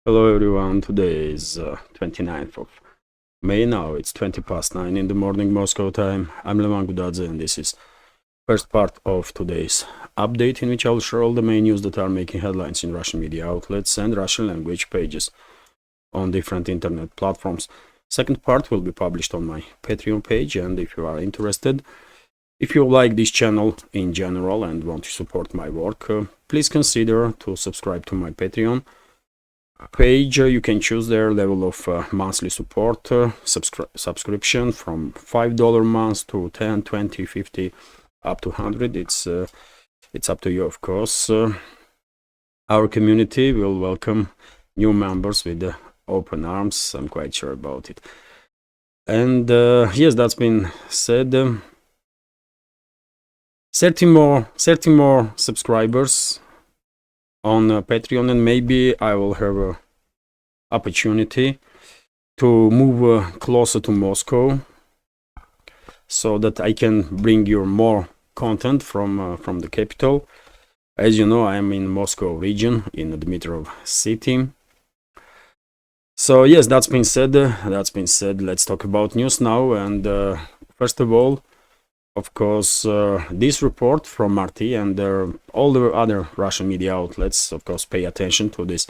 Hello everyone, today is 29th of May. Now it's 20 past 9 in the morning Moscow time. I'm Levan Gudadze and this is first part of today's update, in which I'll share all the main news that are making headlines in Russian media outlets and Russian language pages on different internet platforms. Second part will be published on my Patreon page, and if you are interested, if you like this channel in general and want to support my work, please consider to subscribe to my Patreon page. You can choose their level of monthly support subscription from $5 a month to 10, 20, 50, up to 100. It's up to you, of course. Our community will welcome new members with open arms. I'm quite sure about it. And yes, that's been said. 30 more subscribers on Patreon, and maybe I will have an opportunity to move closer to Moscow, so that I can bring you more content from the capital. As you know, I am in Moscow region, in the Dmitrov city. So yes, that's been said. Let's talk about news now. And first of all, of course, this report from RT and all the other Russian media outlets, of course, pay attention to these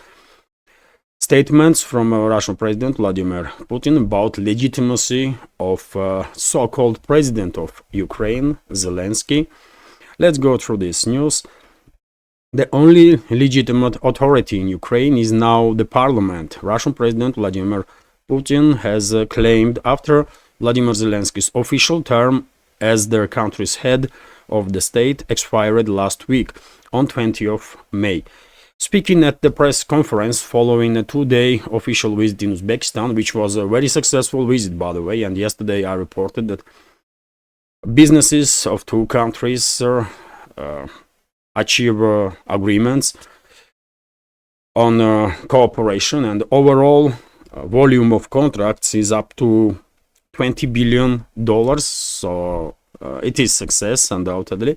statements from Russian President Vladimir Putin about legitimacy of so-called president of Ukraine, Zelensky. Let's go through this news. The only legitimate authority in Ukraine is now the parliament. Russian President Vladimir Putin has claimed after Vladimir Zelensky's official term as their country's head of the state expired last week on 20th of May. Speaking at the press conference following a two-day official visit in Uzbekistan, which was a very successful visit, by the way, and yesterday I reported that businesses of two countries achieve agreements on cooperation, and overall volume of contracts is up to $20 billion, so it is success, undoubtedly.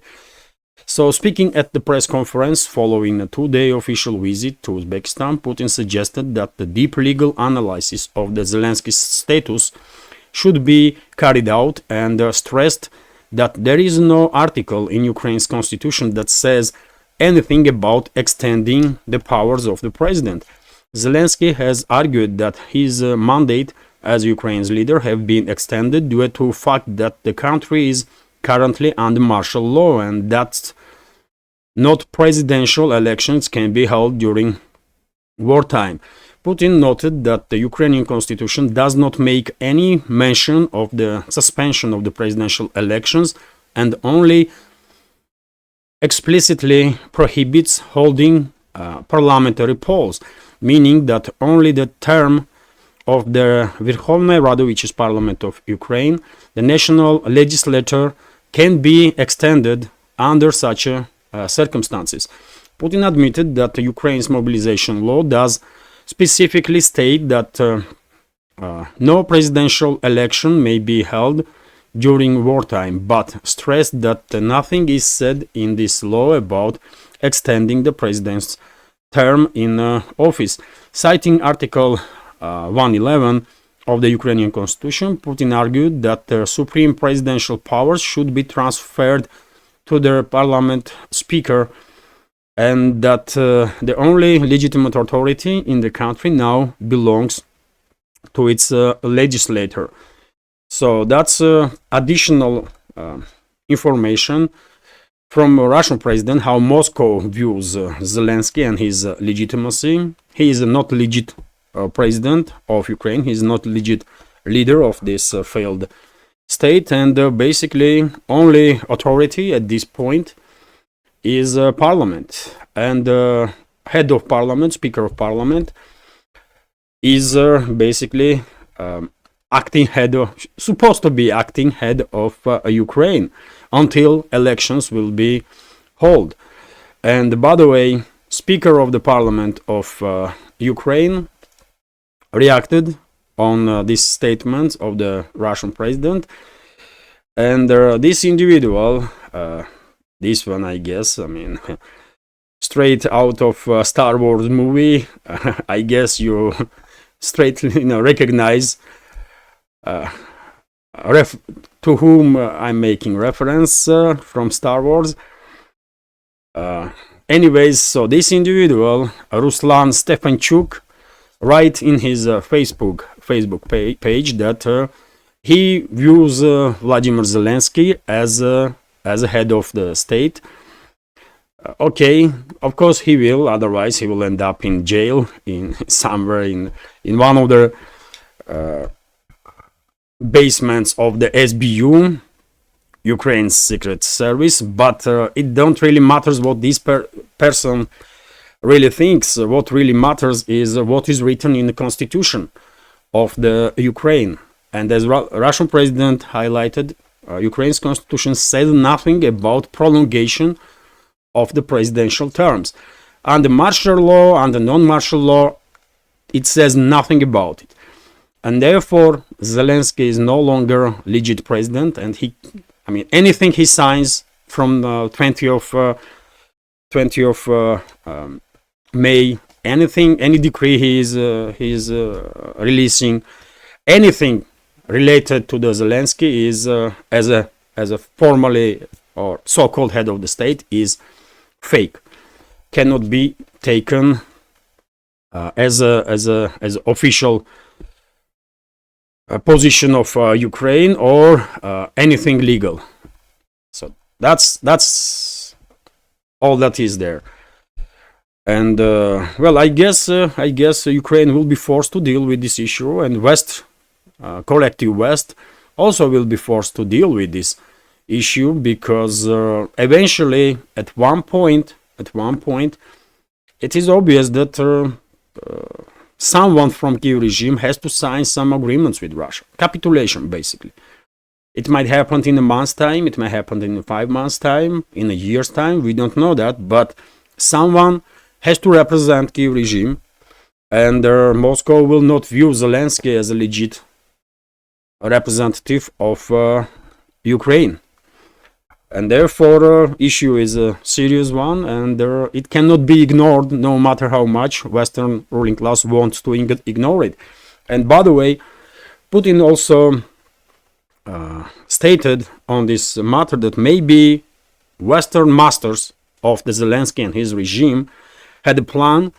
So, speaking at the press conference following a two-day official visit to Uzbekistan, Putin suggested that the deep legal analysis of the Zelensky status should be carried out, and stressed that there is no article in Ukraine's constitution that says anything about extending the powers of the president. Zelensky has argued that his mandate as Ukraine's leader have been extended due to the fact that the country is currently under martial law and that not presidential elections can be held during wartime. Putin noted that the Ukrainian constitution does not make any mention of the suspension of the presidential elections and only explicitly prohibits holding parliamentary polls, meaning that only the term of the Verkhovная Rada, which is Parliament of Ukraine, the national legislature, can be extended under such circumstances. Putin admitted that Ukraine's mobilization law does specifically state that no presidential election may be held during wartime, but stressed that nothing is said in this law about extending the president's term in office. Citing Article 111 of the Ukrainian constitution, Putin argued that the supreme presidential powers should be transferred to the parliament speaker, and that the only legitimate authority in the country now belongs to its legislator. So that's additional information from Russian president, how Moscow views Zelensky and his legitimacy. He is not legit president of Ukraine. He is not legit leader of this failed state, and basically only authority at this point is parliament, and head of parliament, speaker of parliament, is basically acting head of, supposed to be acting head of Ukraine until elections will be held. And by the way, speaker of the parliament of Ukraine reacted on this statement of the Russian president, and this individual, this one, I guess, I mean, straight out of a Star Wars movie. I guess you straight recognize to whom I'm making reference from Star Wars. Anyways, so this individual, Ruslan Stefanchuk, write in his Facebook page that he views Vladimir Zelensky as a head of the state. Okay, of course he will, otherwise he will end up in jail in somewhere in one of the basements of the SBU, Ukraine's secret service. But it don't really matters what this person really thinks. What really matters is what is written in the constitution of the Ukraine. And as Russian president highlighted, Ukraine's constitution says nothing about prolongation of the presidential terms. Under martial law, under non-martial law, it says nothing about it. And therefore, Zelensky is no longer legit president, and anything he signs from 20th of May, any decree he is releasing, anything related to the Zelensky is as a formally or so-called head of the state is fake, cannot be taken as official position of Ukraine or anything legal. So that's all that is there. And well, I guess Ukraine will be forced to deal with this issue, and collective West also will be forced to deal with this issue, because eventually at one point it is obvious that someone from Kyiv regime has to sign some agreements with Russia. Capitulation, basically. It might happen in a month's time, it might happen in 5 months' time, in a year's time, we don't know that, but someone has to represent Kyiv regime, and Moscow will not view Zelensky as a legit representative of Ukraine. And therefore, issue is a serious one, and it cannot be ignored, no matter how much Western ruling class wants to ignore it. And by the way, Putin also stated on this matter that maybe Western masters of the Zelensky and his regime had a plan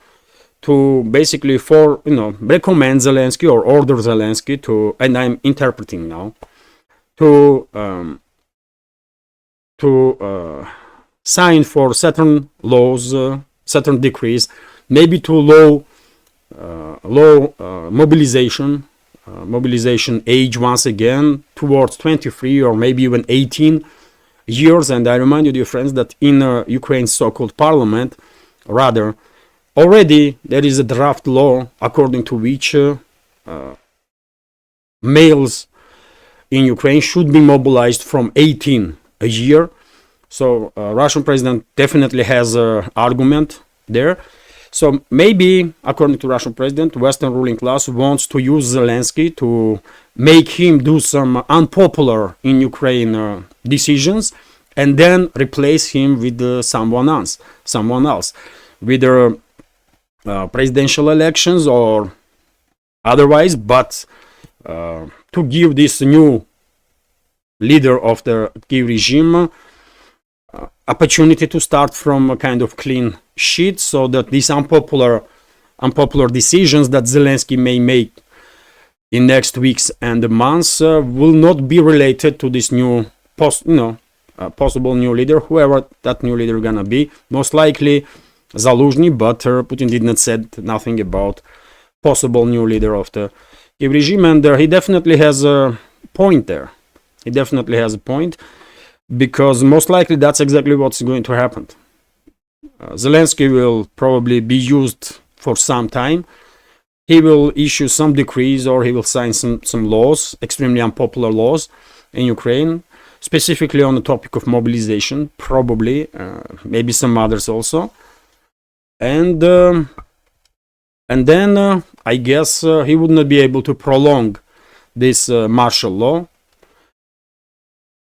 to basically recommend Zelensky or order Zelensky to, and I'm interpreting now, to sign for certain laws, certain decrees, maybe to low mobilization age once again towards 23 or maybe even 18 years. And I remind you, dear friends, that in Ukraine's so-called parliament, rather, already there is a draft law according to which males in Ukraine should be mobilized from 18 a year. So Russian president definitely has an argument there. So maybe, according to Russian president, Western ruling class wants to use Zelensky to make him do some unpopular in Ukraine decisions, and then replace him with someone else, whether presidential elections or otherwise, but to give this new leader of the Kyiv regime opportunity to start from a kind of clean sheet, so that these unpopular decisions that Zelensky may make in next weeks and months will not be related to this new possible new leader, whoever that new leader gonna be. Most likely Zaluzhny, but Putin did not said nothing about possible new leader of the Kyiv regime, and he definitely has a point there. He definitely has a point, because most likely that's exactly what's going to happen. Zelensky will probably be used for some time. He will issue some decrees, or he will sign some laws, extremely unpopular laws in Ukraine, specifically on the topic of mobilization, probably, maybe some others also. And then I guess he would not be able to prolong this martial law.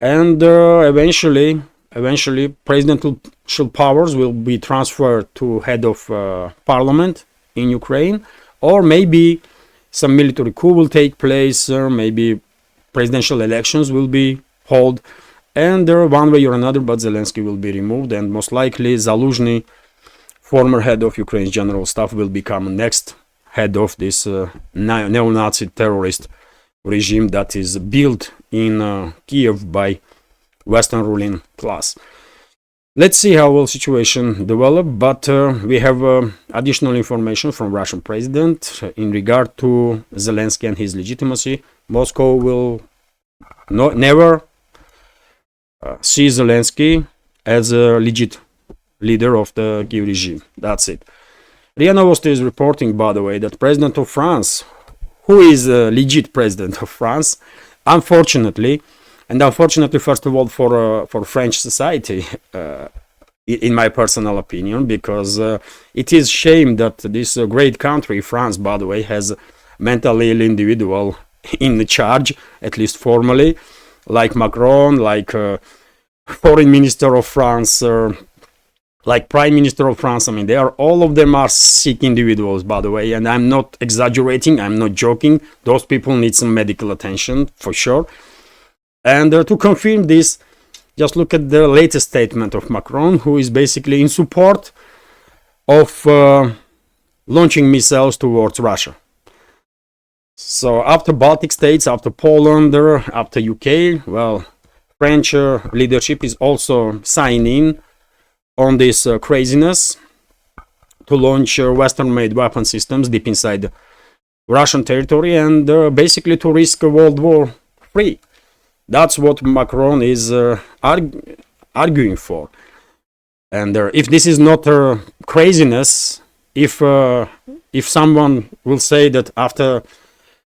And eventually eventually presidential powers will be transferred to head of parliament in Ukraine, or maybe some military coup will take place, or maybe presidential elections will be held, and one way or another, but Zelensky will be removed, and most likely Zaluzhny, former head of Ukraine's general staff, will become next head of this neo-Nazi terrorist regime that is built in Kiev by Western ruling class. Let's see how will situation develop, but we have additional information from Russian president in regard to Zelensky and his legitimacy. Moscow will never see Zelensky as a legit leader of the Kiev regime. That's it. RIA Novosti is reporting, by the way, that President of France, who is a legit president of France, unfortunately, first of all, for French society, in my personal opinion, because it is shame that this great country, France, by the way, has mentally ill individual in charge, at least formally, like Macron, like foreign minister of France, like Prime Minister of France. I mean, all of them are sick individuals, by the way, and I'm not exaggerating, I'm not joking. Those people need some medical attention, for sure. And to confirm this, just look at the latest statement of Macron, who is basically in support of launching missiles towards Russia. So after Baltic states, after Poland, after UK, well, French leadership is also signing on this craziness to launch Western-made weapon systems deep inside Russian territory, and basically to risk a World War III. That's what Macron is arguing for. And if this is not craziness, if someone will say that after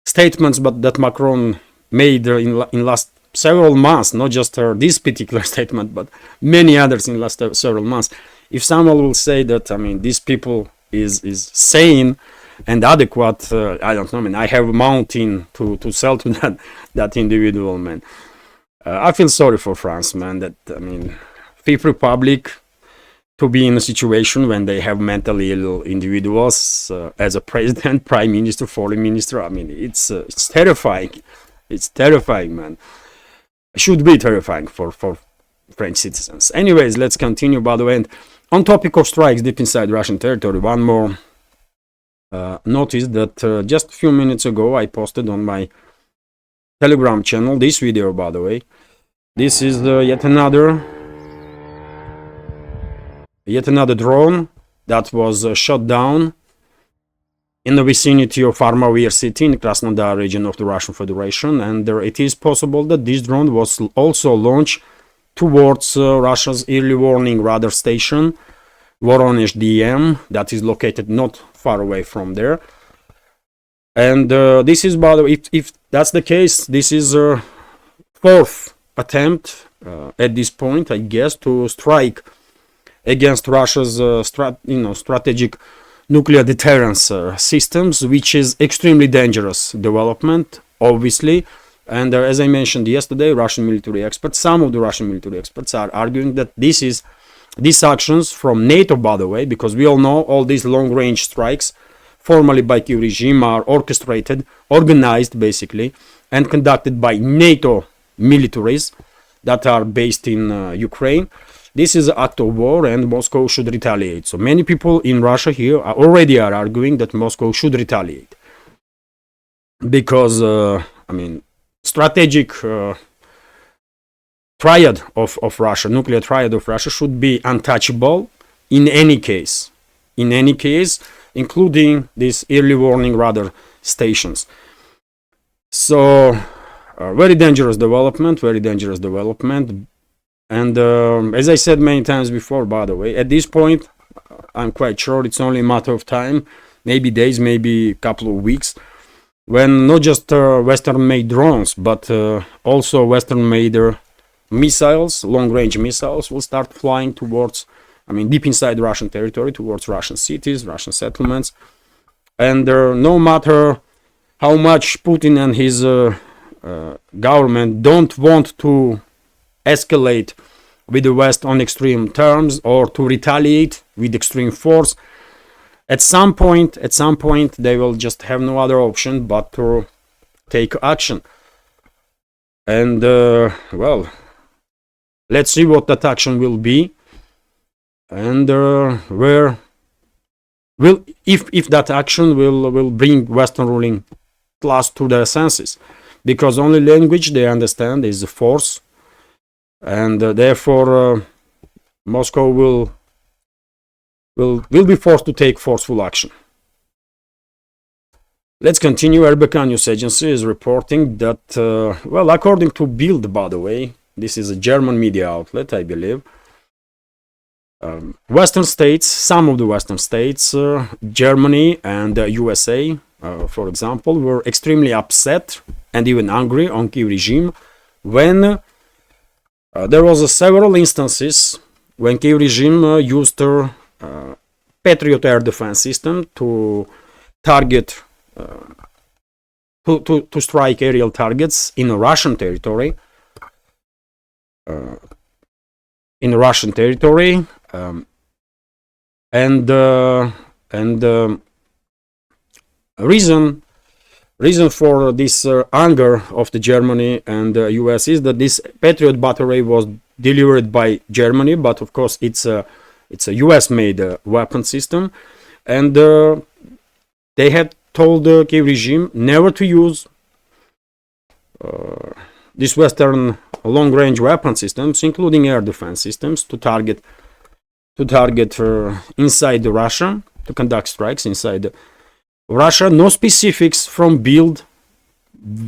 statements that Macron made in last several months, not just this particular statement, but many others in last several months, if someone will say that, I mean, these people is sane and adequate, I don't know, I mean, I have a mountain to sell to that individual, man. I feel sorry for France, man, that, I mean, Fifth Republic to be in a situation when they have mentally ill individuals as a president, prime minister, foreign minister. I mean, it's terrifying. It's terrifying, man. It should be terrifying for French citizens. Anyways, let's continue, by the way. And on topic of strikes deep inside Russian territory, one more notice that just a few minutes ago I posted on my Telegram channel this video, by the way. This is yet another drone that was shot down in the vicinity of Armavir city in Krasnodar region of the Russian Federation, and it is possible that this drone was also launched towards Russia's early warning radar station, Voronezh DM, that is located not far away from there. And this is, by the way, if that's the case, this is a fourth attempt at this point, I guess, to strike against Russia's strategic nuclear deterrence systems, which is extremely dangerous development, obviously. And as I mentioned yesterday, some of the Russian military experts are arguing that these actions from NATO, by the way, because we all know all these long-range strikes formally by Kiev regime are orchestrated, organized basically, and conducted by NATO militaries that are based in Ukraine. This is an act of war, and Moscow should retaliate. So many people in Russia here already are arguing that Moscow should retaliate. Because, I mean, strategic triad of Russia, nuclear triad of Russia, should be untouchable in any case. In any case, including these early warning radar stations. So, very dangerous development, And as I said many times before, by the way, at this point, I'm quite sure it's only a matter of time, maybe days, maybe a couple of weeks, when not just Western-made drones, but also Western-made missiles, long-range missiles, will start flying towards, I mean, deep inside Russian territory, towards Russian cities, Russian settlements. And no matter how much Putin and his government don't want to escalate with the West on extreme terms or to retaliate with extreme force. At some point, they will just have no other option but to take action. And well, let's see what that action will be, and where will, if that action will bring Western ruling class to their senses, because only language they understand is force, and therefore Moscow will be forced to take forceful action. Let's continue. RBK News Agency is reporting that, well, according to Bild, by the way, this is a German media outlet, I believe, Western states, some of the Western states, Germany and USA, for example, were extremely upset and even angry on Kyiv regime when there was several instances when Kyiv regime used their Patriot air defense system to target, to strike aerial targets in Russian territory. Reason for this anger of the Germany and US is that this Patriot battery was delivered by Germany, but of course it's a US-made weapon system, and they had told the Kyiv regime never to use these Western long-range weapon systems, including air defense systems, to target inside Russia, to conduct strikes inside Russia. No specifics from Bild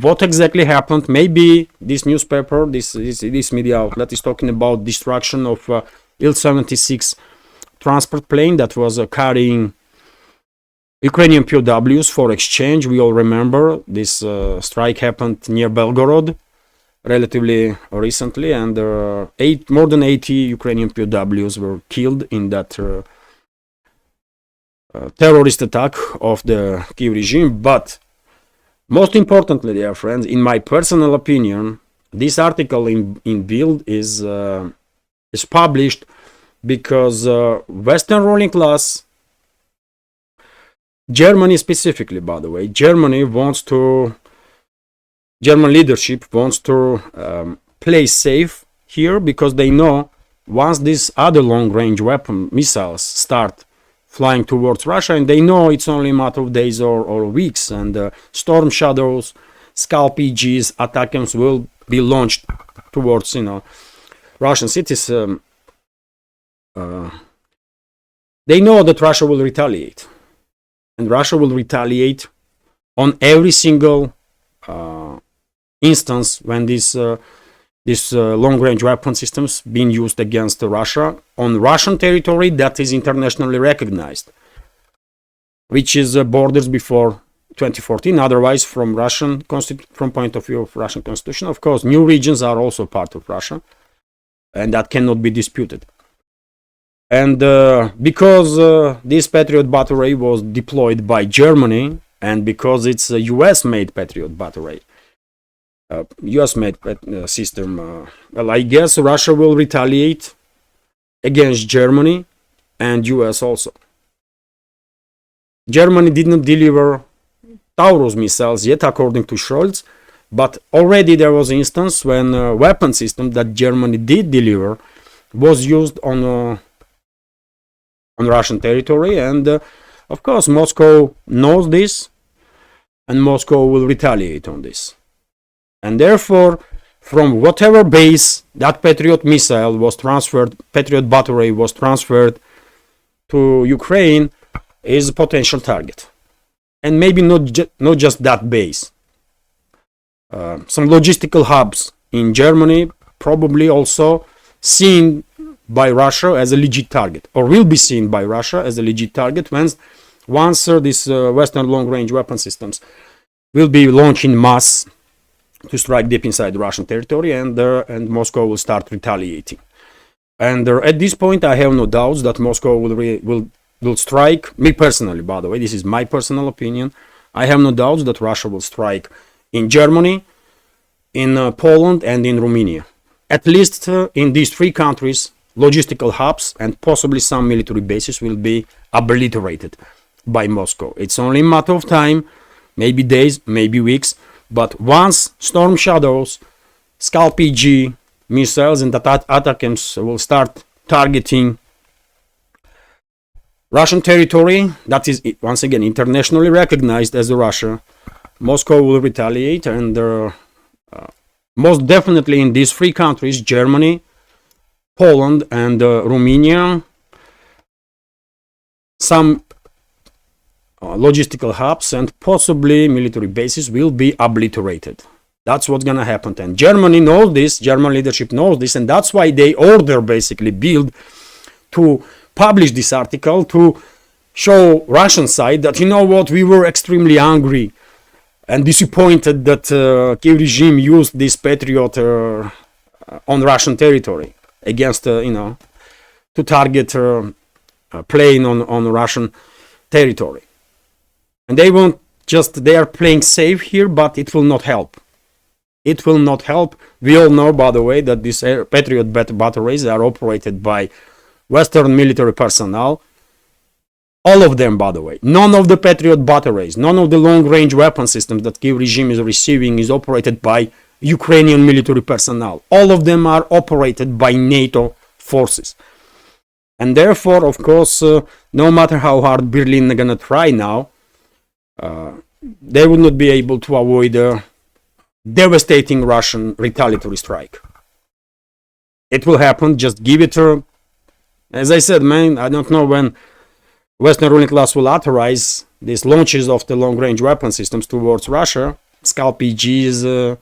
what exactly happened. Maybe this newspaper, this media outlet is talking about destruction of Il-76 transport plane that was carrying Ukrainian POWs for exchange. We all remember this strike happened near Belgorod relatively recently, and more than 80 Ukrainian POWs were killed in that terrorist attack of the Kyiv regime. But most importantly, dear friends, in my personal opinion, this article in Bild is published because Western ruling class, Germany specifically, by the way, German leadership wants to play safe here, because they know once these other long-range weapon missiles start flying towards Russia, and they know it's only a matter of days or weeks, and Storm Shadows, Scalp EGs, ATACMS will be launched towards Russian cities. They know that Russia will retaliate, and Russia will retaliate on every single instance when these long-range weapon systems being used against Russia on Russian territory that is internationally recognized, which is borders before 2014. Otherwise, from point of view of Russian constitution, of course, new regions are also part of Russia, and that cannot be disputed. And because this Patriot battery was deployed by Germany, and because it's a US-made Patriot battery, US-made system, well, I guess Russia will retaliate against Germany and US also. Germany did not deliver Taurus missiles yet, according to Scholz, but already there was an instance when a weapon system that Germany did deliver was used on Russian territory, and of course Moscow knows this, and Moscow will retaliate on this. And therefore, from whatever base that Patriot missile was transferred, Patriot battery was transferred to Ukraine, is a potential target. And maybe not just that base. Some logistical hubs in Germany probably also seen by Russia as a legit target, or will be seen by Russia as a legit target once these Western long-range weapon systems will be launched in mass to strike deep inside Russian territory, and Moscow will start retaliating. And at this point, I have no doubts that Moscow will strike. Me personally, by the way, this is my personal opinion. I have no doubts that Russia will strike in Germany, in Poland, and in Romania. at least in these three countries, logistical hubs and possibly some military bases will be obliterated by Moscow. It's only a matter of time, maybe days, maybe weeks, but once Storm Shadows, Scalp-PG missiles and attackers will start targeting Russian territory that is once again internationally recognized as Russia, Moscow will retaliate, and most definitely in these three countries, Germany, Poland and Romania, some logistical hubs and possibly military bases will be obliterated. That's what's gonna happen. And Germany knows this, German leadership knows this, and that's why they order basically Bild to publish this article to show Russian side that, you know what, we were extremely angry and disappointed that Kiev regime used this Patriot on Russian territory against, to target a plane on Russian territory. And they won't they are playing safe here, but it will not help. It will not help. We all know, by the way, that these Patriot batteries are operated by Western military personnel. All of them, by the way. None of the Patriot batteries, none of the long-range weapon systems that Kiev regime is receiving is operated by Ukrainian military personnel. All of them are operated by NATO forces. And therefore, of course, no matter how hard Berlin is going to try now, they will not be able to avoid a devastating Russian retaliatory strike. It will happen. Just give it a... As I said, man, I don't know when Western ruling class will authorize these launches of the long-range weapon systems towards Russia, Scalp-PGs,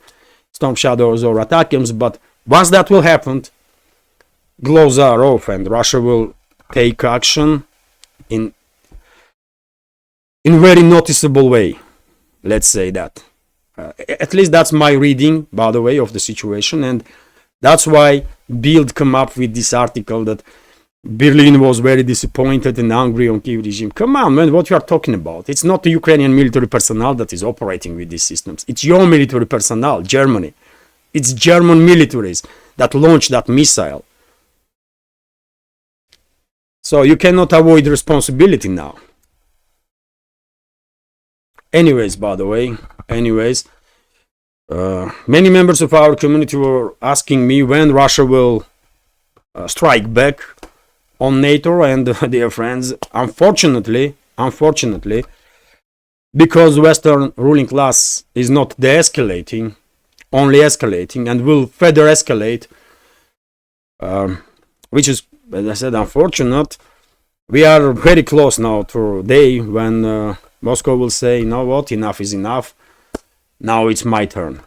Storm Shadows or ATACMS, but once that will happen, gloves are off and Russia will take action in very noticeable way. Let's say that. At least that's my reading, by the way, of the situation, and that's why Bild come up with this article that Berlin was very disappointed and angry on Kiev regime. Come on, man, what you are talking about? It's not the Ukrainian military personnel that is operating with these systems. It's your military personnel, Germany. It's German militaries that launched that missile. So you cannot avoid responsibility now. Anyways, by the way, many members of our community were asking me when Russia will strike back on NATO and their friends. Unfortunately, because Western ruling class is not de-escalating, only escalating, and will further escalate, which is, as I said, unfortunate. We are very close now to a day when Moscow will say, you know what, enough is enough, now it's my turn.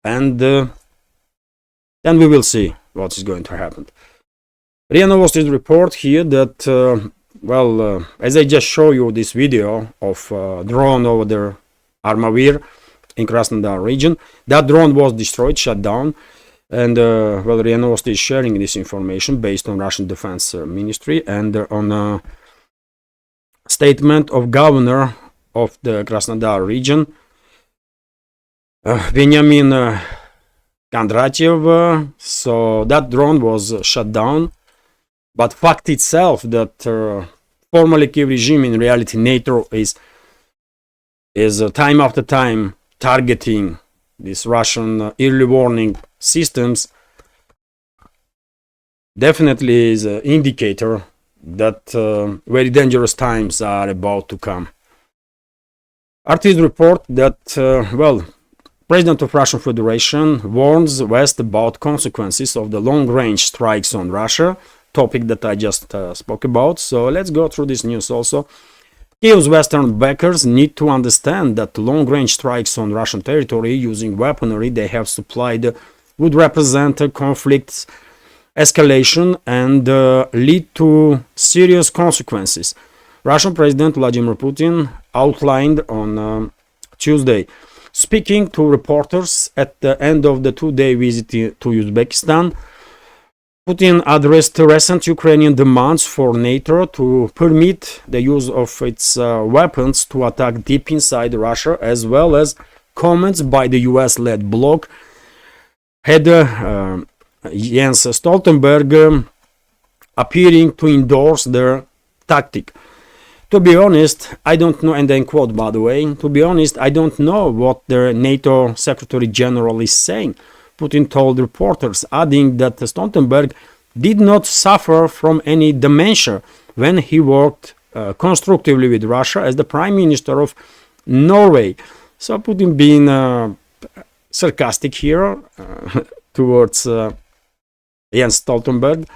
And then we will see what is going to happen. RIA Novosti's report here that, as I just showed you this video of drone over the Armavir in Krasnodar region, that drone was destroyed, shut down, and RIA Novosti is sharing this information based on Russian Defense Ministry and on a statement of governor of the Krasnodar region, Veniamin Kondratyev. So that drone was shut down. But fact itself that formally Kiev regime, in reality NATO, is time after time targeting these Russian early warning systems, definitely is an indicator that very dangerous times are about to come. RT's report that, President of Russian Federation warns West about consequences of the long-range strikes on Russia, topic that I just spoke about. So let's go through this news also. Kiev's Western backers need to understand that long-range strikes on Russian territory using weaponry they have supplied would represent a conflict's escalation and lead to serious consequences. Russian President Vladimir Putin outlined on Tuesday. Speaking to reporters at the end of the two-day visit to Uzbekistan, Putin addressed recent Ukrainian demands for NATO to permit the use of its weapons to attack deep inside Russia, as well as comments by the US-led bloc had Jens Stoltenberg appearing to endorse their tactic. To be honest, I don't know, and then quote by the way, to be honest, I don't know what the NATO Secretary General is saying, Putin told reporters, adding that Stoltenberg did not suffer from any dementia when he worked constructively with Russia as the Prime Minister of Norway. So Putin being sarcastic here towards Jens Stoltenberg.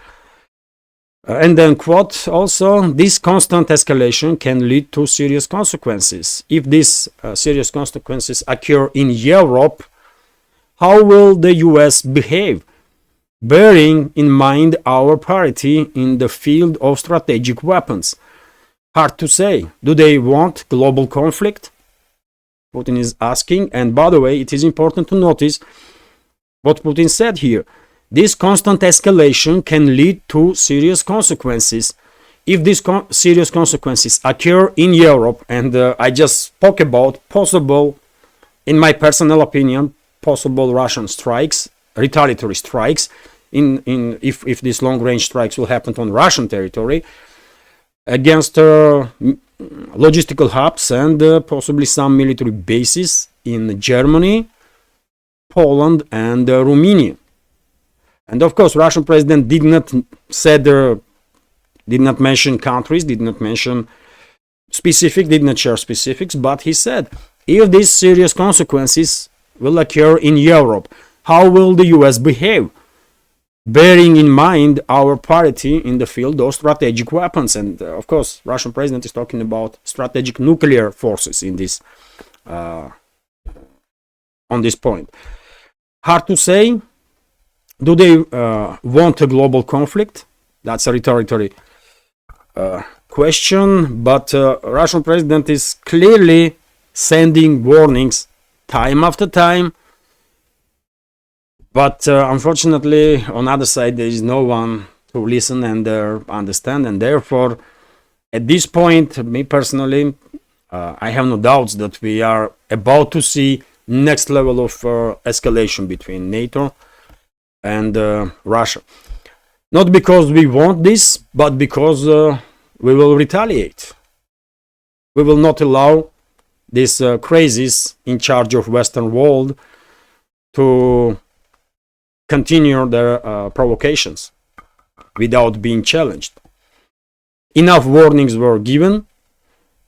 And then quote also, this constant escalation can lead to serious consequences. If these serious consequences occur in Europe, how will the US behave? Bearing in mind our parity in the field of strategic weapons. Hard to say. Do they want global conflict? Putin is asking. And by the way, it is important to notice what Putin said here. This constant escalation can lead to serious consequences. If these serious consequences occur in Europe, and I just spoke about possible, in my personal opinion, possible Russian strikes, retaliatory strikes, if these long-range strikes will happen on Russian territory against logistical hubs and possibly some military bases in Germany, Poland, and Romania. And of course, Russian president did not mention countries, did not mention specific, did not share specifics, but he said, if these serious consequences will occur in Europe, how will the US behave? Bearing in mind our parity in the field of strategic weapons. And of course, Russian president is talking about strategic nuclear forces in this, on this point. Hard to say. Do they want a global conflict? That's a rhetorical question, but Russian president is clearly sending warnings time after time. But unfortunately, on the other side, there is no one to listen and understand, and therefore, at this point, me personally, I have no doubts that we are about to see next level of escalation between NATO and Russia. Not because we want this, but because we will retaliate. We will not allow these crazies in charge of Western world to continue their provocations without being challenged. Enough warnings were given.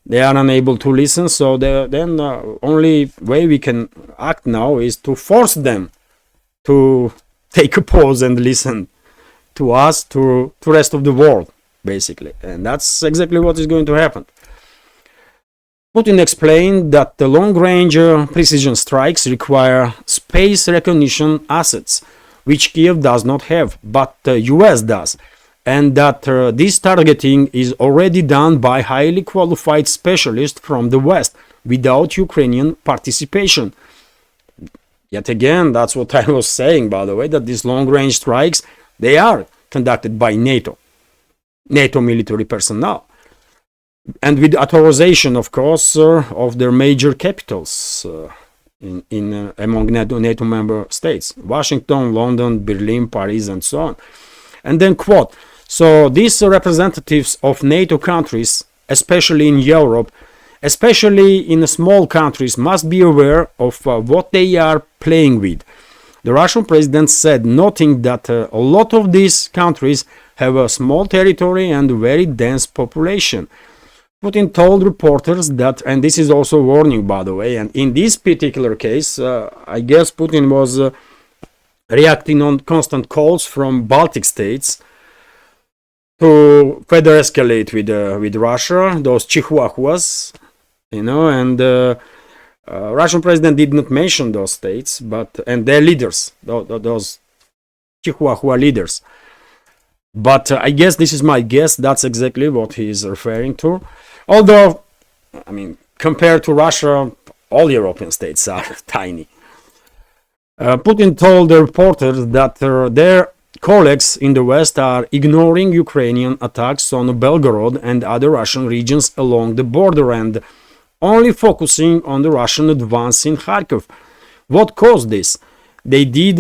They are unable to listen, so then the only way we can act now is to force them to take a pause and listen to us, to the rest of the world, basically. And that's exactly what is going to happen. Putin explained that the long-range precision strikes require space recognition assets, which Kiev does not have, but the US does, and that this targeting is already done by highly qualified specialists from the West, without Ukrainian participation. Yet again, that's what I was saying, by the way, that these long-range strikes, they are conducted by NATO military personnel, and with authorization, of course, of their major capitals among NATO member states: Washington, London, Berlin, Paris, and so on. And then quote, so these representatives of NATO countries, especially in Europe, especially in small countries, must be aware of what they are playing with. The Russian president said, noting that a lot of these countries have a small territory and a very dense population. Putin told reporters that, and this is also a warning, by the way, and in this particular case, I guess Putin was reacting on constant calls from Baltic states to further escalate with Russia, those chihuahuas, and Russian president did not mention those states, and their leaders, those chihuahua leaders. But I guess, this is my guess, that's exactly what he is referring to. Although, I mean, compared to Russia, all European states are tiny. Putin told the reporters that their colleagues in the West are ignoring Ukrainian attacks on Belgorod and other Russian regions along the border and only focusing on the Russian advance in Kharkiv. What caused this? They did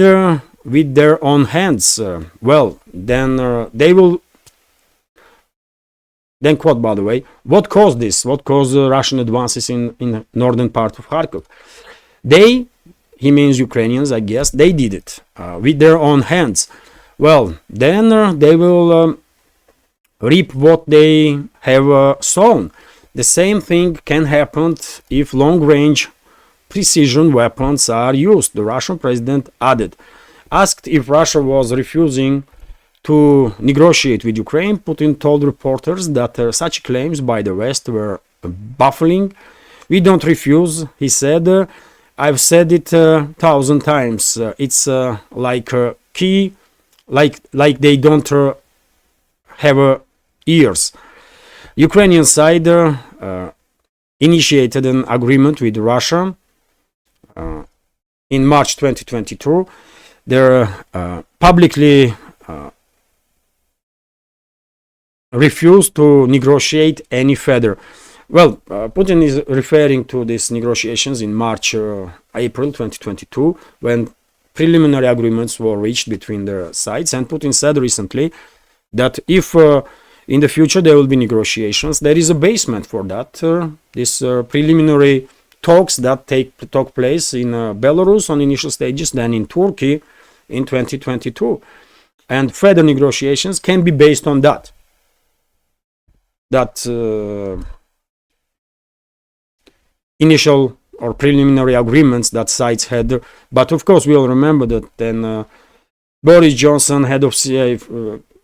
with their own hands. Well, then they will. Then quote, by the way, what caused this? What caused Russian advances in the northern part of Kharkov? They, he means Ukrainians, I guess, they did it with their own hands. Well, then they will reap what they have sown. The same thing can happen if long-range precision weapons are used, the Russian president added. Asked if Russia was refusing to negotiate with Ukraine, Putin told reporters that such claims by the West were baffling. We don't refuse, he said. I've said it 1,000 times. It's like key, like they don't have ears. Ukrainian side initiated an agreement with Russia in March 2022. They publicly refused to negotiate any further. Well, Putin is referring to these negotiations in March, April 2022, when preliminary agreements were reached between the sides. And Putin said recently that if in the future there will be negotiations, there is a basement for that. These preliminary talks that took place in Belarus on initial stages, then in Turkey in 2022. And further negotiations can be based on that. Initial or preliminary agreements that sides had. But of course, we all remember that then Boris Johnson, head of CIA,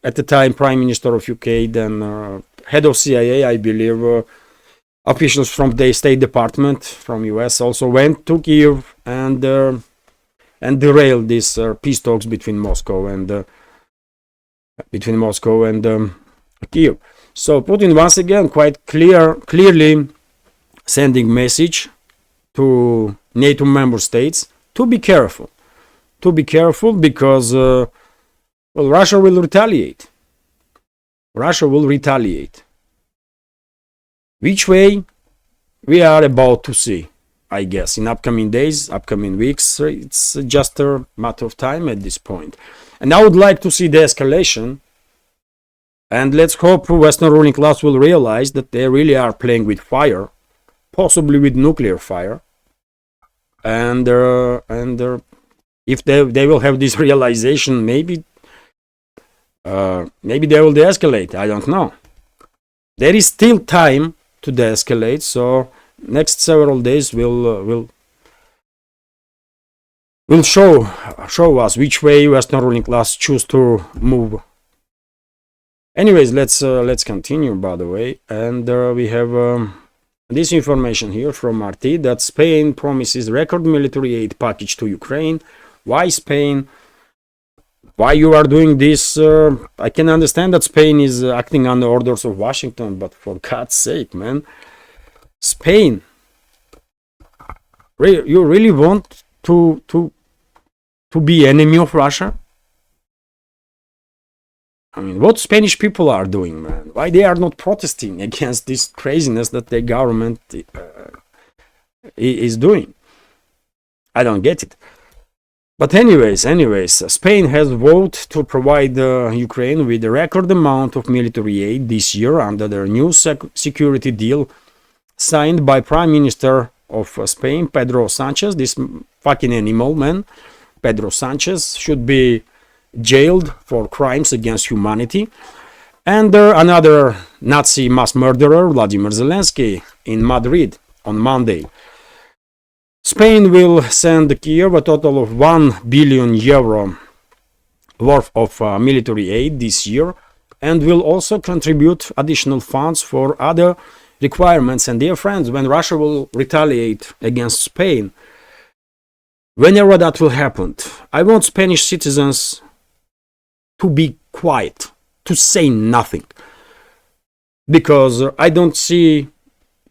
at the time Prime Minister of UK, then head of CIA, I believe, officials from the State Department from US also went to Kiev and derailed these peace talks between Moscow and Kiev. So Putin once again quite clearly sending message to NATO member states to be careful. To be careful because well, Russia will retaliate. Russia will retaliate. Which way we are about to see, I guess, in upcoming days, upcoming weeks. It's just a matter of time at this point. And I would like to see the escalation. And let's hope Western ruling class will realize that they really are playing with fire, possibly with nuclear fire. And if they will have this realization, maybe they will de-escalate. I don't know. There is still time to de-escalate, so next several days will show us which way Western ruling class choose to move. Anyways, let's continue, by the way, and we have this information here from RT that Spain promises record military aid package to Ukraine. Why Spain? Why you are doing this? I can understand that Spain is acting on the orders of Washington, but for God's sake, man, Spain, you really want to be enemy of Russia? I mean, what Spanish people are doing, man? Why they are not protesting against this craziness that the government is doing? I don't get it. But anyways, Spain has voted to provide Ukraine with a record amount of military aid this year under their new security deal signed by Prime Minister of Spain, Pedro Sanchez. This fucking animal, man. Pedro Sanchez should be jailed for crimes against humanity. And another Nazi mass murderer, Vladimir Zelensky, in Madrid on Monday. Spain will send Kiev a total of 1 billion euro worth of military aid this year and will also contribute additional funds for other requirements. And dear friends, when Russia will retaliate against Spain, whenever that will happen, I want Spanish citizens to be quiet, to say nothing, because I don't see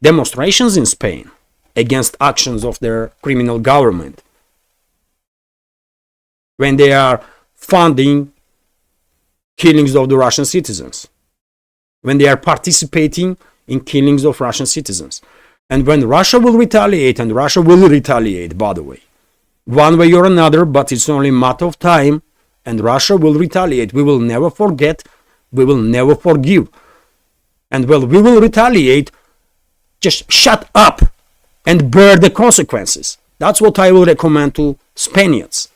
demonstrations in Spain against actions of their criminal government when they are funding killings of the Russian citizens, when they are participating in killings of Russian citizens, and when Russia will retaliate, and Russia will retaliate, by the way, one way or another, but it's only a matter of time, and Russia will retaliate. We will never forget, we will never forgive. And well, we will retaliate. Just shut up and bear the consequences. That's what I will recommend to Spaniards.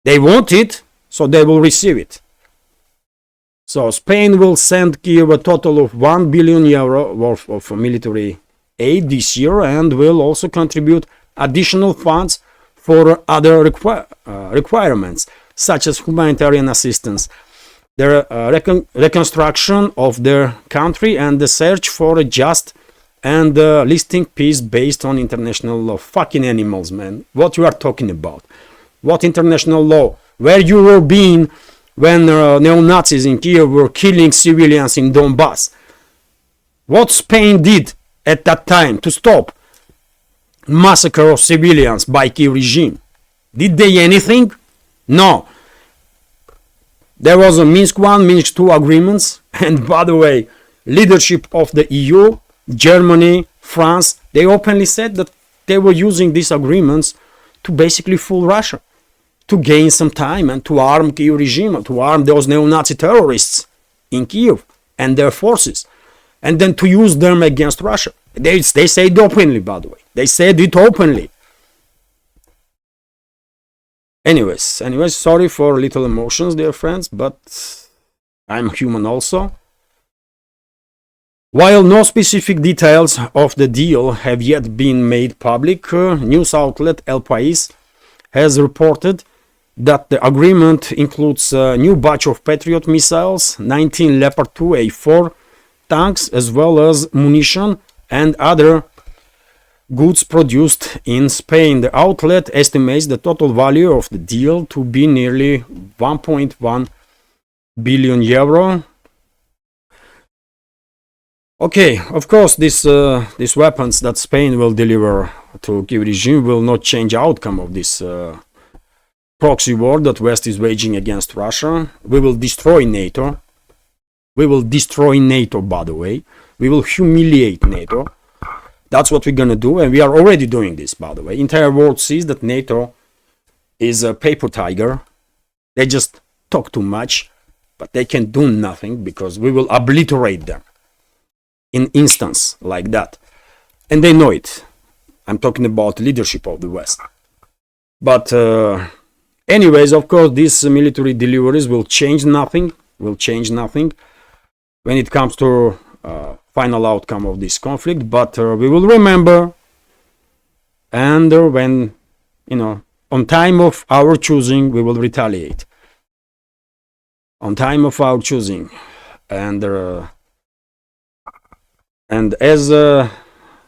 They want it, so they will receive it. So Spain will send Kiev a total of €1 billion worth of military aid this year, and will also contribute additional funds for other requirements, such as humanitarian assistance, the reconstruction of their country, and the search for a just and lasting peace based on international law. Fucking animals, man. What you are talking about? What international law? Where you were being when neo-Nazis in Kiev were killing civilians in Donbass? What Spain did at that time to stop massacre of civilians by Kiev regime? Did they anything? No. There was a Minsk I, Minsk II agreements, and by the way, leadership of the EU, Germany, France, they openly said that they were using these agreements to basically fool Russia, to gain some time and to arm Kiev regime, to arm those neo-Nazi terrorists in Kiev and their forces, and then to use them against Russia. They said it openly, by the way. They said it openly. Anyways, sorry for little emotions, dear friends, but I'm human also. While no specific details of the deal have yet been made public, news outlet El País has reported that the agreement includes a new batch of Patriot missiles, 19 Leopard 2A4 tanks, as well as munition and other goods produced in Spain. The outlet estimates the total value of the deal to be nearly €1.1 billion. Okay, of course, these weapons that Spain will deliver to Kiev regime will not change the outcome of this proxy war that West is waging against Russia. We will destroy NATO. We will destroy NATO, by the way. We will humiliate NATO. That's what we're gonna do, and we are already doing this, by the way. Entire world sees that NATO is a paper tiger. They just talk too much, but they can do nothing, because we will obliterate them in instance like that. And they know it. I'm talking about leadership of the West. But anyways, of course, these military deliveries will change nothing. When it comes to final outcome of this conflict, but we will remember, and when, on time of our choosing, we will retaliate. On time of our choosing. And as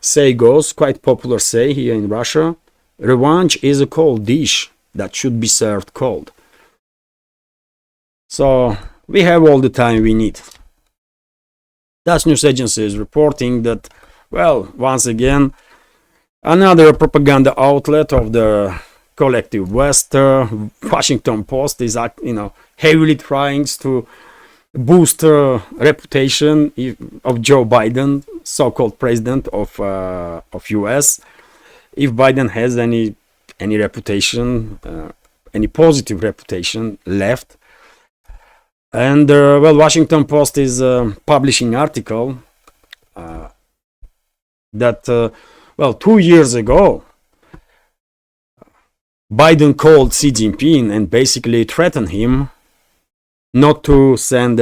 say goes, quite popular say here in Russia, revenge is a cold dish that should be served cold. So we have all the time we need. That news agency is reporting that, well, once again, another propaganda outlet of the collective West, Washington Post, is, heavily trying to boost reputation of Joe Biden, so-called president of US. If Biden has any reputation, any positive reputation left. And well, Washington Post is publishing article that well, 2 years ago, Biden called Xi Jinping and basically threatened him not to send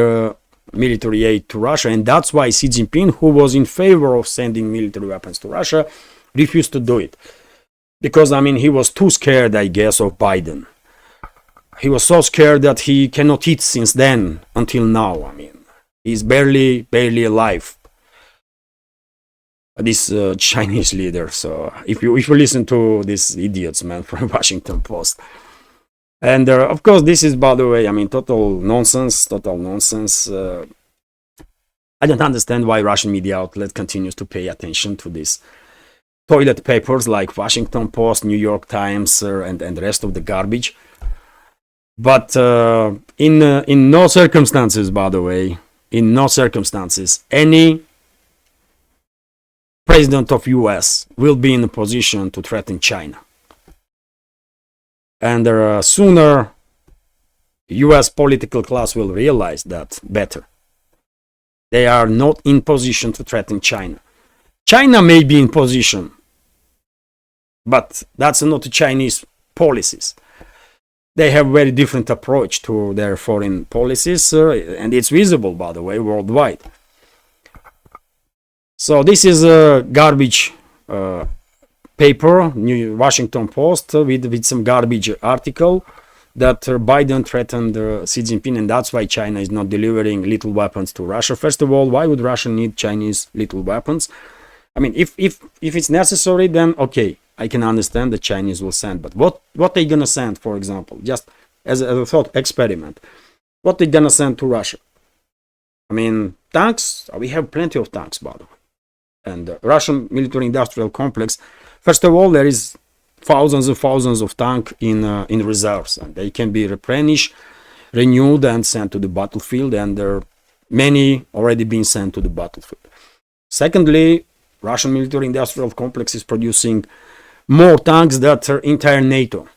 military aid to Russia, and that's why Xi Jinping, who was in favor of sending military weapons to Russia, refused to do it. Because, he was too scared, I guess, of Biden. He was so scared that he cannot eat since then until now. He's barely alive. This Chinese leader. So if you listen to these idiots, man, from Washington Post. And of course, this is, by the way, total nonsense. I don't understand why Russian media outlet continues to pay attention to these toilet papers like Washington Post, New York Times, and the rest of the garbage. But in no circumstances, by the way, in no circumstances, any president of US will be in a position to threaten China. And sooner US political class will realize that better. They are not in position to threaten China. China may be in position, but that's not the Chinese policies. They have very different approach to their foreign policies, and it's visible, by the way, worldwide. So this is a garbage paper, New Washington Post, with some garbage article that Biden threatened Xi Jinping, and that's why China is not delivering lethal weapons to Russia. First of all, why would Russia need Chinese lethal weapons? I mean, if it's necessary, then okay, I can understand the Chinese will send. But what they gonna send, for example, just as a thought experiment, what they gonna send to Russia? I mean, tanks. We have plenty of tanks, by the way. And the Russian military-industrial complex. First of all, there is thousands and thousands of tanks in reserves, and they can be replenished, renewed, and sent to the battlefield. And there are many already been sent to the battlefield. Secondly, Russian military-industrial complex is producing more tanks than entire NATO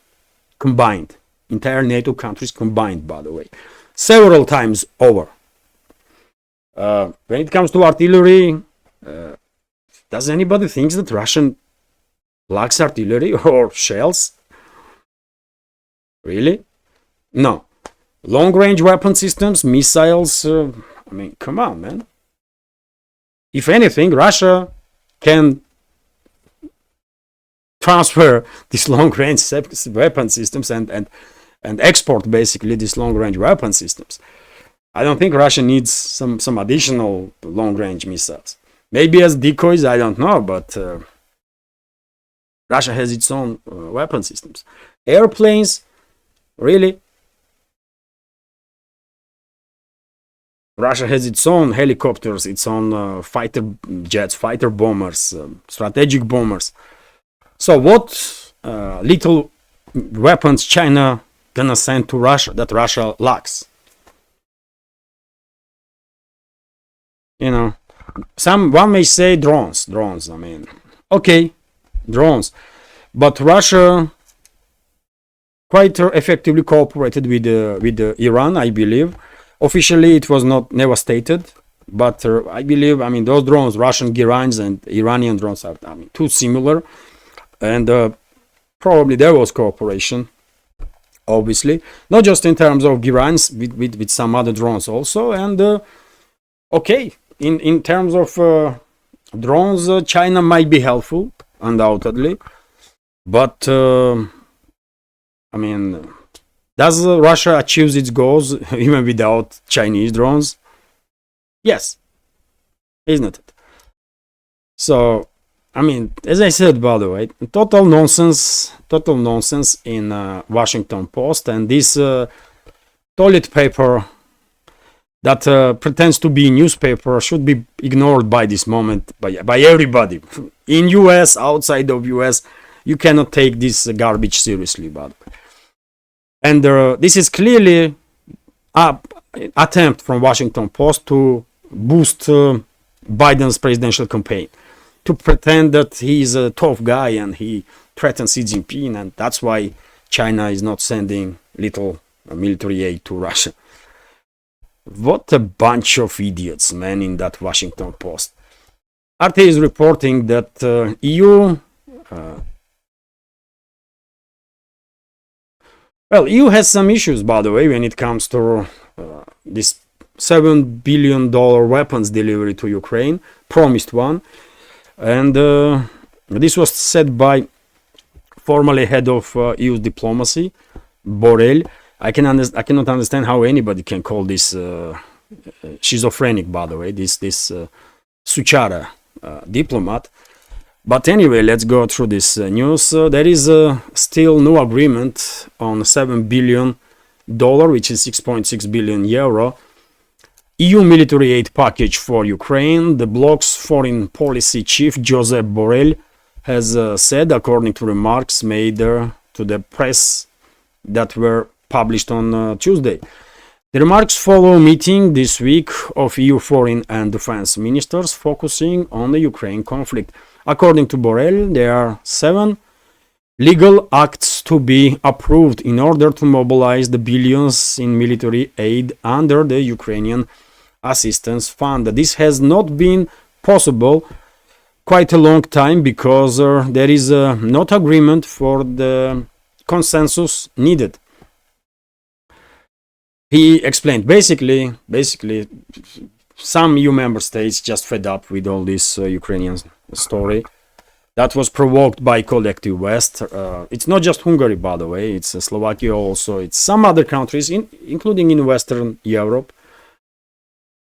combined. Entire NATO countries combined, by the way, several times over. When it comes to artillery, does anybody think that Russian lacks artillery or shells? Really? No. Long-range weapon systems, missiles. I mean, come on, man. If anything, Russia can transfer these long-range weapon systems and export basically these long-range weapon systems. I don't think Russia needs some additional long-range missiles. Maybe as decoys, I don't know, but Russia has its own weapon systems. Airplanes, really? Russia has its own helicopters, its own fighter jets, fighter bombers, strategic bombers. So what little weapons China gonna send to Russia that Russia lacks? You know, one may say drones. I mean, okay, drones, but Russia quite effectively cooperated with Iran, I believe. Officially, it was never stated, but I believe, I mean, those drones, Russian Girans and Iranian drones, are, I mean, too similar, and probably there was cooperation. Obviously, not just in terms of Girans, with some other drones also, and okay. In terms of drones, China might be helpful, undoubtedly. But, I mean, does Russia achieve its goals even without Chinese drones? Yes, isn't it? So, I mean, as I said, by the way, total nonsense in Washington Post, and this toilet paper that pretends to be a newspaper should be ignored by this moment by everybody in US, outside of US. You cannot take this garbage seriously, by the way. And this is clearly an attempt from Washington Post to boost Biden's presidential campaign, to pretend that he's a tough guy and he threatens Xi Jinping, and that's why China is not sending little military aid to Russia. What a bunch of idiots, man, in that Washington Post. RT is reporting that EU has some issues, by the way, when it comes to this $7 billion weapons delivery to Ukraine, promised one. And this was said by formerly head of EU diplomacy, Borrell. I cannot understand how anybody can call this schizophrenic, by the way, this Suchara diplomat. But anyway, let's go through this news. There is still no agreement on $7 billion, which is 6.6 billion euro, EU military aid package for Ukraine. The bloc's foreign policy chief, Josep Borrell, has said, according to remarks made to the press that were published on Tuesday. The remarks follow a meeting this week of EU foreign and defense ministers focusing on the Ukraine conflict. According to Borrell, there are 7 legal acts to be approved in order to mobilize the billions in military aid under the Ukrainian assistance fund. This has not been possible quite a long time because there is not agreement for the consensus needed. He explained basically some EU member states just fed up with all this Ukrainian story that was provoked by collective West. It's not just Hungary, by the way, it's Slovakia also, it's some other countries, including in Western Europe.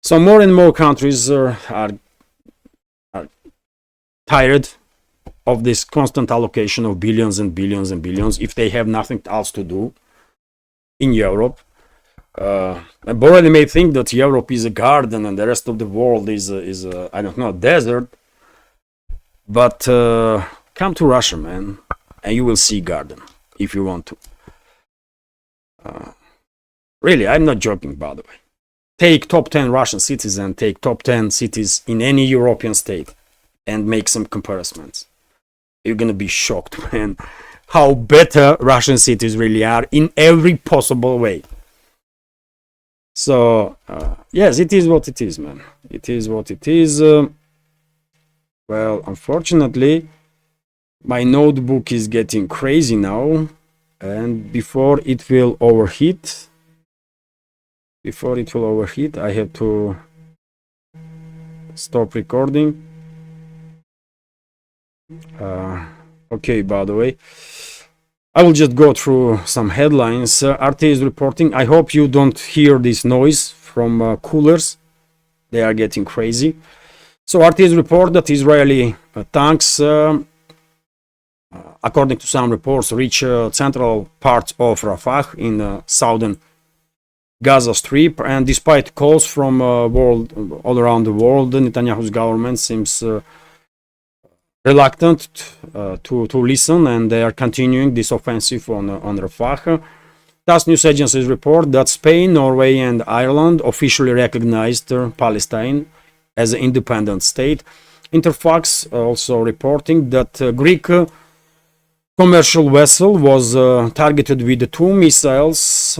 So more and more countries are tired of this constant allocation of billions and billions and billions if they have nothing else to do in Europe. Borelli may think that Europe is a garden and the rest of the world is I don't know, a desert. But come to Russia, man, and you will see garden if you want to. Really, I'm not joking, by the way. Take top 10 Russian cities and take top 10 cities in any European state and make some comparisons. You're gonna be shocked, man, how better Russian cities really are in every possible way. So, yes, it is what it is, man. It is what it is. Well, unfortunately, my notebook is getting crazy now, and before it will overheat, I have to stop recording. Okay, by the way, I will just go through some headlines. RT is reporting. I hope you don't hear this noise from coolers. They are getting crazy. So RT's report that Israeli tanks, according to some reports, reach central part of Rafah in southern Gaza Strip, and despite calls from all around the world, Netanyahu's government seems reluctant to listen, and they are continuing this offensive on Rafah. TASS news agencies report that Spain, Norway, and Ireland officially recognized Palestine as an independent state. Interfax also reporting that a Greek commercial vessel was targeted with the two missiles.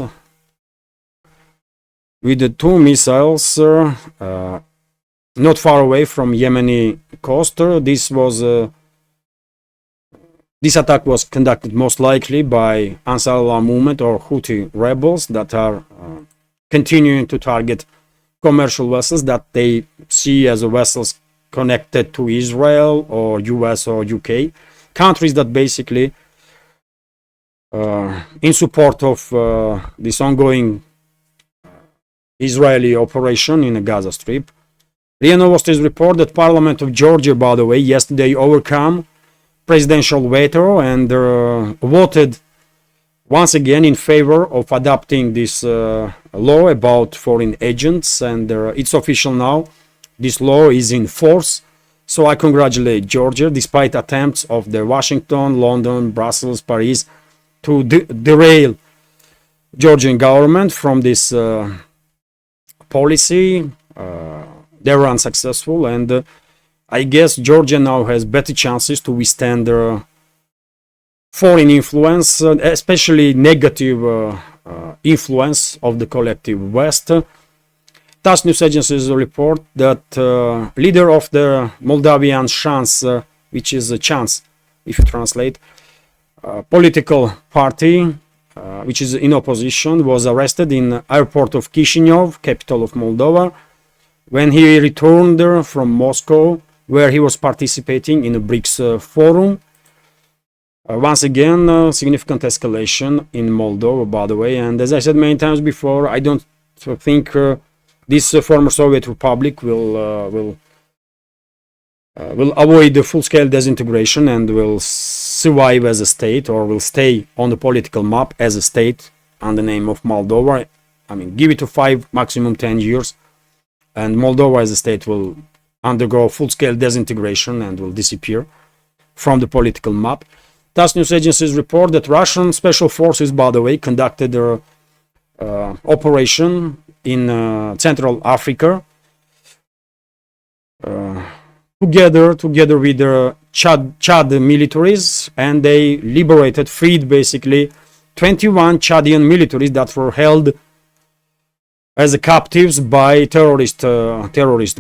Not far away from Yemeni coast. This attack was conducted most likely by Ansar Allah movement or Houthi rebels that are continuing to target commercial vessels that they see as vessels connected to Israel or US or UK, countries that basically in support of this ongoing Israeli operation in the Gaza Strip. RIA Novosti's report that Parliament of Georgia, by the way, yesterday overcome presidential veto and voted once again in favor of adopting this law about foreign agents, and it's official now. This law is in force. So I congratulate Georgia, despite attempts of the Washington, London, Brussels, Paris to derail Georgian government from this policy. They were unsuccessful, and I guess Georgia now has better chances to withstand foreign influence, especially negative influence of the collective West. TASS news agencies report that leader of the Moldavian Chance, which is a chance if you translate, political party, which is in opposition, was arrested in airport of Chisinau, capital of Moldova, when he returned from Moscow, where he was participating in a BRICS forum. Once again, significant escalation in Moldova, by the way, and as I said many times before, I don't think this former Soviet Republic will avoid the full-scale disintegration and will survive as a state, or will stay on the political map as a state under the name of Moldova. I mean, give it to 5, maximum 10 years, and Moldova as a state will undergo full-scale disintegration and will disappear from the political map. TASS news agencies report that Russian special forces, by the way, conducted their operation in Central Africa. together with the Chad militaries, and they freed basically 21 Chadian militaries that were held as captives by terrorist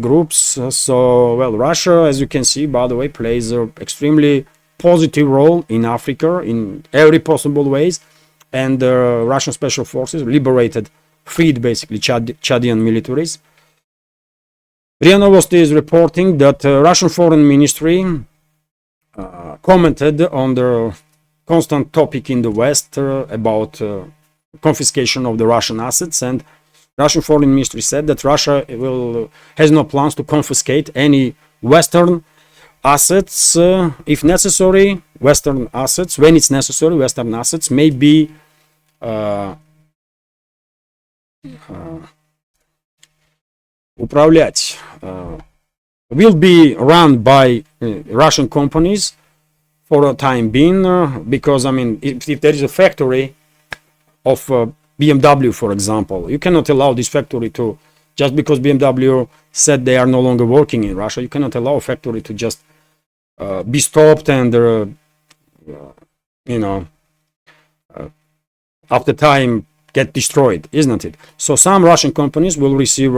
groups. So, well, Russia, as you can see, by the way, plays an extremely positive role in Africa in every possible ways, and Russian special forces freed basically Chadian militaries. RIA Novosti is reporting that Russian Foreign Ministry commented on the constant topic in the West about confiscation of the Russian assets, and Russian Foreign Ministry said that Russia has no plans to confiscate any Western assets. If necessary, Western assets, when it's necessary, Western assets may be will be run by Russian companies for a time being, because I mean, if there is a factory of BMW, for example, you cannot allow this factory to, just because BMW said they are no longer working in Russia, you cannot allow a factory to just be stopped and after time get destroyed, isn't it? So some Russian companies will receive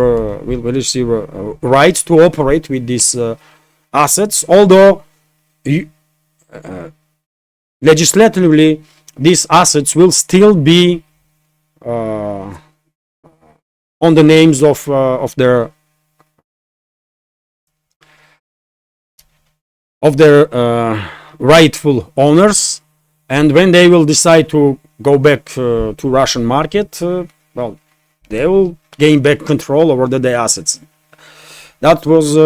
rights to operate with these assets, although legislatively these assets will still be on the names of their rightful owners, and when they will decide to go back to Russian market, well, they will gain back control over the assets. That was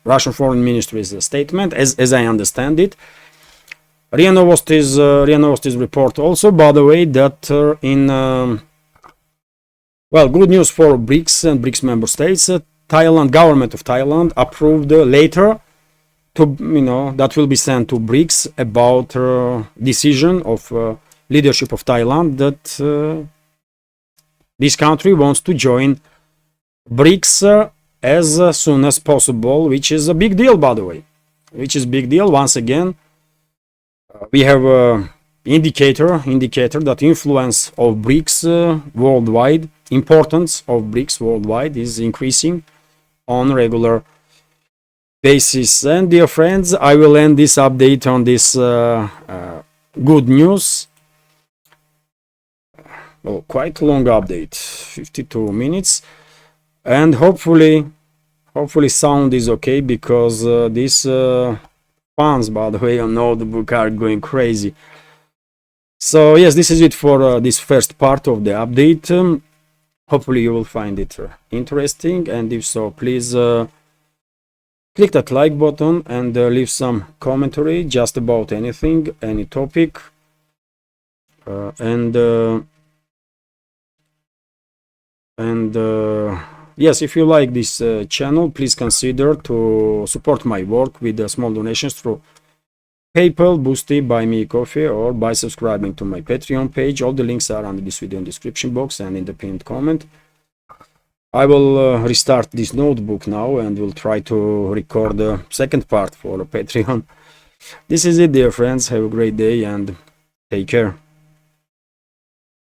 Russian Foreign Ministry's statement, as I understand it. RIA Novosti's report also, by the way, that well, good news for BRICS and BRICS member states. Government of Thailand approved later that will be sent to BRICS about decision of leadership of Thailand that this country wants to join BRICS as soon as possible, which is a big deal, by the way. Once again, we have an indicator that influence of BRICS worldwide, importance of BRICS worldwide is increasing on regular basis. And dear friends, I will end this update on this good news. Well, quite a long update, 52 minutes, and hopefully sound is okay, because these fans, by the way, on notebook are going crazy. So yes, this is it for this first part of the update. Hopefully you will find it interesting, and if so, please click that like button and leave some commentary just about anything, any topic, yes, if you like this channel, please consider to support my work with small donations through PayPal, Boosty, Buy Me Coffee, or by subscribing to my Patreon page. All the links are under this video in the description box and in the pinned comment. I will restart this notebook now and will try to record the second part for Patreon. This is it, dear friends. Have a great day and take care.